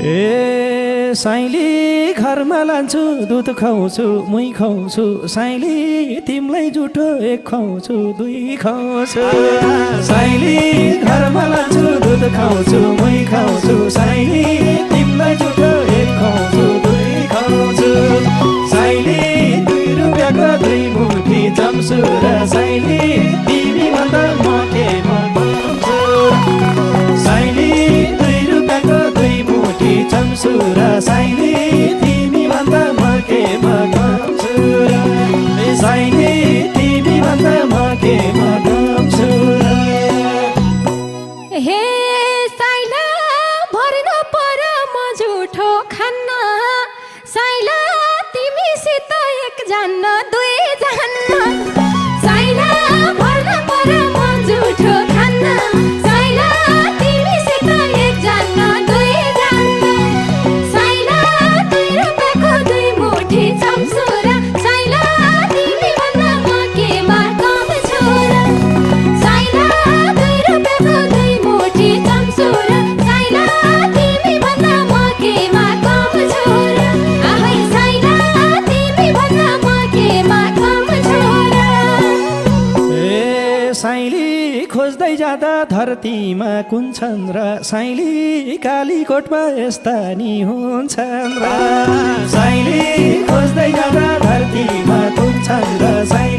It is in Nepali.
ए साइली घरमा लान्छु दुध खुवाउँछु मुही खुवाउँछु साइली तिमीलाई जुठो एक खुवाउँछु दुई खुवाउँछु साइली घरमा लान्छु दुध खुवाउँछु मुही खुवाउँछु साइली तिमीलाई जुठो एक खुवाउँछु दुई खुवाउँछु साइली 2 रुपियाँको 2 मुठी चम्छु र साइली तिमी भन्दा म के मगाउँछु साइली 2 रुपियाँको 2 मुठी चम्छु र साइली तिमी भन्दा म के मगाउँछु साइली तिमी भन्दा म के मगाउँछु हे साइला भर्नु पर्यो म झुठो खान्न साइला तिमीसित एक जान्न दुई जान्न साइला भर्नु पर्यो म झुठो खान्न साइला तिमीसित एक जान्न दुई जान्न साइला 2 रुपियाँको 2 मुठी चम्छु र साइला तिमी भन्दा म के मगाउँछु र साइला 2 रुपियाँको 2 मुठी चम्छु र साइला तिमी भन्दा म के मगाउँछु र आमै साइला तिमी भन्दा म के मगाउँछु र ए साइली खोज्दै जाँदा धरतीमा कुन छन् र साइली कालीकोटमा यस्ता नि हुन्छन् र साइली खोज्दै जाँदा धरतीमा कुन छन् र साइली